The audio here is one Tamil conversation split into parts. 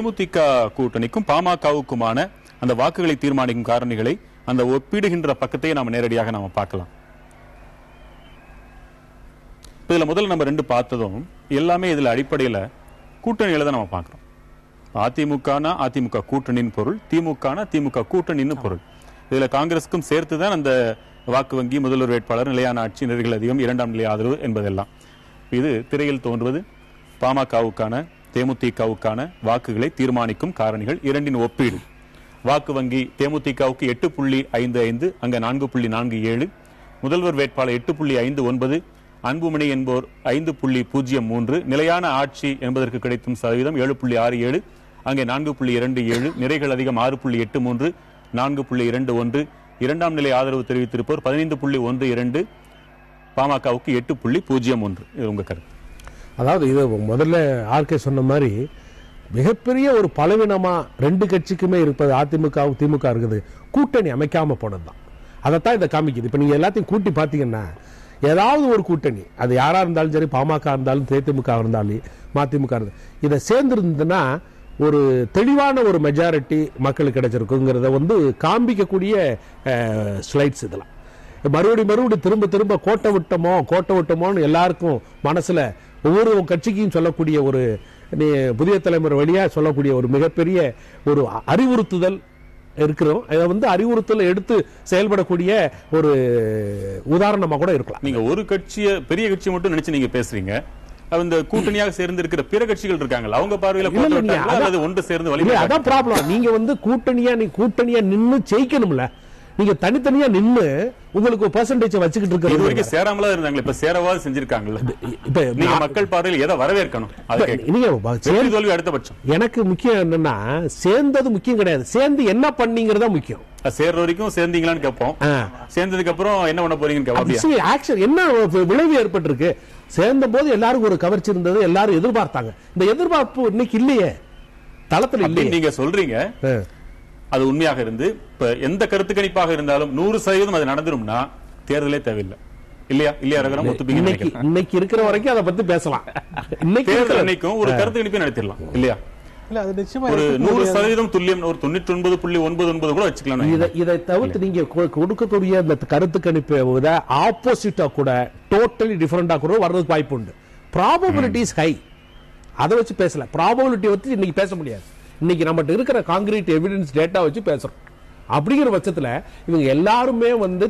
தேமுதிக கூட்டணிக்கும் பாமகவுக்குமான அந்த வாக்குகளை தீர்மானிக்கும் காரணிகளை அந்த ஒப்பிடுகின்ற பக்கத்தையே நாம நேரடியாக நாம பார்க்கலாம். இதுல முதல்ல நம்ம ரெண்டு பார்த்ததும் எல்லாமே இதுல அடிப்படையில கூட்டணியில தான் நம்ம பார்க்கிறோம். அதிமுகனா அதிமுக கூட்டணியின் பொருள், திமுகனா திமுக கூட்டணின்னு பொருள். இதுல காங்கிரஸுக்கும் சேர்த்துதான் அந்த வாக்கு வங்கி, முதல்வர் வேட்பாளர், நிலையான ஆட்சி, நெறிகள் அதிகம், இரண்டாம் நிலை ஆதரவு என்பதெல்லாம். இது திரையில் தோன்றுவது பாமகவுக்கான தேமுதிகவுக்கான வாக்குகளை தீர்மானிக்கும் காரணிகள், இரண்டின் ஒப்பீடு. வாக்கு வங்கி தேமுதிகவுக்கு 8.55, அங்க 4.47, முதல்வர் வேட்பாளர் 8.59, அன்புமணி என்போர் 5.03, நிலையான ஆட்சி என்பதற்கு கிடைக்கும் சதவீதம் 7.67, அங்கே 4.27, நிறைகள் அதிகம் 6.83, 4.21, இரண்டாம் நிலை ஆதரவு தெரிவித்திருப்போர் 15.12, பாமகவுக்கு 8.01. இது உங்க கருத்து? அதாவது இது முதல்ல ஆர்கே சொன்ன மாதிரி மிகப்பெரிய ஒரு பலவீனமா ரெண்டு கட்சிக்குமே இருப்பது அதிமுகவும் திமுக இருக்குது, கூட்டணி அமைக்காம போனதுதான். அதைத்தான் இதை காமிக்குது. இப்ப நீங்க எல்லாத்தையும் கூட்டி பாத்தீங்கன்னா ஏதாவது ஒரு கூட்டணி, அது யாரா இருந்தாலும் சரி, பாமக இருந்தாலும் தேமுதிக இருந்தாலும் மதிமுக இருந்தாலும், இதை சேர்ந்திருந்ததுன்னா ஒரு தெளிவான ஒரு மெஜாரிட்டி மக்களுக்கு கிடைச்சிருக்குங்கிறத காண்பிக்கக்கூடிய ஸ்லைட்ஸ் இதெல்லாம். மறுபடியும் திரும்ப திரும்ப கோட்டை விட்டமோன்னு எல்லாருக்கும் மனசுல ஒவ்வொரு கட்சிக்கும் சொல்லக்கூடிய ஒரு புதிய தலைமுறை வழியா சொல்லக்கூடிய ஒரு மிகப்பெரிய ஒரு அறிவுறுத்துதல் இருக்கிறோம். இதை அறிவுறுத்தல் எடுத்து செயல்படக்கூடிய ஒரு உதாரணமா கூட இருக்கலாம். நீங்க ஒரு கட்சியை பெரிய கட்சி மட்டும் நினைச்சு நீங்க பேசுறீங்க. அந்த கூட்டணியாக சேர்ந்து இருக்கிற பிற கட்சிகள் இருக்காங்க, அவங்க பார்வையில ஒன்று சேர்ந்து வழி. அதான் ப்ராப்ளம். நீங்க கூட்டணியா நின்னு ஜெயிக்கணும்ல. நீங்க தனித்தனியா நின்னு உங்களுக்கு பெர்சன்டேஜ் வச்சுக்கிட்டு இருக்க இது வரைக்கும் சேராமலா இருந்தாங்க, இப்ப சேரவாது செஞ்சிருக்காங்கல்ல. இப்ப நீங்க மக்கள் பார்வையில் எதை வரவேற்கணும்? தோல்வி அடுத்த பட்சம். எனக்கு முக்கியம் என்னன்னா, சேர்ந்தது முக்கியம் கிடையாது, சேர்ந்து என்ன பண்ணீங்கிறதா முக்கியம். சேர்ற வரைக்கும் சேர்ந்தீங்களான்னு கேட்போம், சேர்ந்ததுக்கு அப்புறம் என்ன பண்ண போறீங்கன்னு ஆக்சன் என்ன விளைவு ஏற்பட்டிருக்கு. சேர்ந்த போது எல்லாருக்கும் ஒரு கவர்ச்சி இருந்தது, எல்லாரும் எதிர்பார்த்தாங்க. இந்த எதிர்பார்ப்பு இன்னைக்கு இல்லையே, தளத்துல இல்லையே. நீங்க சொல்றீங்க அது உண்மையாக இருந்து இப்ப எந்த கருத்து கணிப்பாக இருந்தாலும் 100% அது நடந்துரும்னா தேர்தலே தேவையில்லை, இல்லையா? இன்னைக்கு இருக்கிற வரைக்கும் அதை பத்தி பேசலாம். இன்னைக்கும் ஒரு கருத்து கணிப்பை நடத்திடலாம், இல்லையா? ஒரு 100% துல்லியம், ஒரு 99.99 கூட வச்சுக்கலாம். இதை தவிர்த்து நீங்க கொடுக்கக்கூடிய அந்த கருத்து கணிப்பை ஆப்போசிட்டா கூட டோட்டலி டிஃபரெண்டா கூட வர்றதுக்கு வாய்ப்பு உண்டு. Probability is high. அதை வச்சு பேசல, ப்ராபபிலிட்டி வச்சு இன்னைக்கு பேச முடியாது. இன்னைக்கு நம்மகிட்ட இருக்கிற கான்கிரீட் எவிடன்ஸ் டேட்டா வச்சு பேசுறோம். அப்படிங்கிற பட்சத்துல இவங்க எல்லாருமே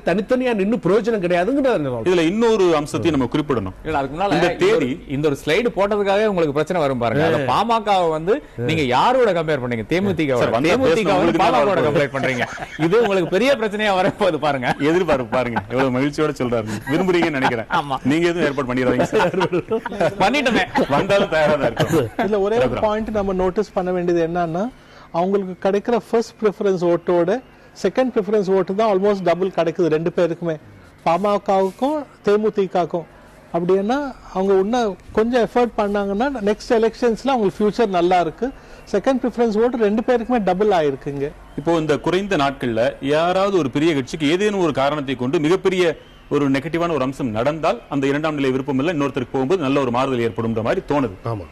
தனித்தனியா நின்னு பிரயோஜனம் கிடையாதுங்கிறது. இதுல இன்னொரு அம்சத்தையும் நம்ம குறிப்பிடணும். அதுக்கு முன்னால இந்த ஒரு ஸ்லைடு போட்டதுக்காக உங்களுக்கு பிரச்சனை வரும் பாருங்க. பாமக நீங்க யாரோட கம்பேர் பண்ணீங்க? தேமுதிக பாமக கம்பேர் பண்றீங்க. இது உங்களுக்கு பெரிய பிரச்சனையா வரப்போகுது பாருங்க. எதிர்பார்ப்பு பாருங்க, எவ்வளவு மகிழ்ச்சியோட சொல்றாரு. விரும்புறீங்கன்னு நினைக்கிறேன். நீங்க எதுவும் ஏற்பாடு பண்ணிடுறாங்க. பண்ணிட்டோமே, வந்தாலும் தயாரா தான் இருக்கும். இதுல ஒரே பாயிண்ட் நம்ம நோட்டீஸ் பண்ண வேண்டியது என்னன்னா, அவங்களுக்கு கிடைக்கிற ஃபர்ஸ்ட் ப்ரிஃபரன்ஸ் ஓட்டோட செகண்ட் ப்ரிஃபரன்ஸ் ஓட்டு தான் ஆல்மோஸ்ட் டபுள் கிடைக்குது ரெண்டு பேருக்குமே, பாமகவுக்கும் தேமுதிகவுக்கும். அப்படின்னா அவங்க இன்னும் கொஞ்சம் எஃபர்ட் பண்ணாங்கன்னா நெக்ஸ்ட் எலெக்ஷன்ஸ்ல அவங்களுக்கு ஃபியூச்சர் நல்லா இருக்கு. செகண்ட் ப்ரிஃபரன்ஸ் ஓட்டு ரெண்டு பேருக்குமே டபுள் ஆயிருக்குங்க. இப்போ இந்த குறைந்த நாட்கள்ல யாராவது ஒரு பெரிய கட்சிக்கு ஏதேனும் ஒரு காரணத்தை கொண்டு மிகப்பெரிய ஒரு நெகட்டிவான ஒரு அம்சம் நடந்தால் அந்த இரண்டாம் நிலை விருப்பம் இல்லை, இன்னொருத்தருக்கு போகும்போது நல்ல ஒரு மாறுதல் ஏற்படும் மாதிரி தோணுது. ஆமா.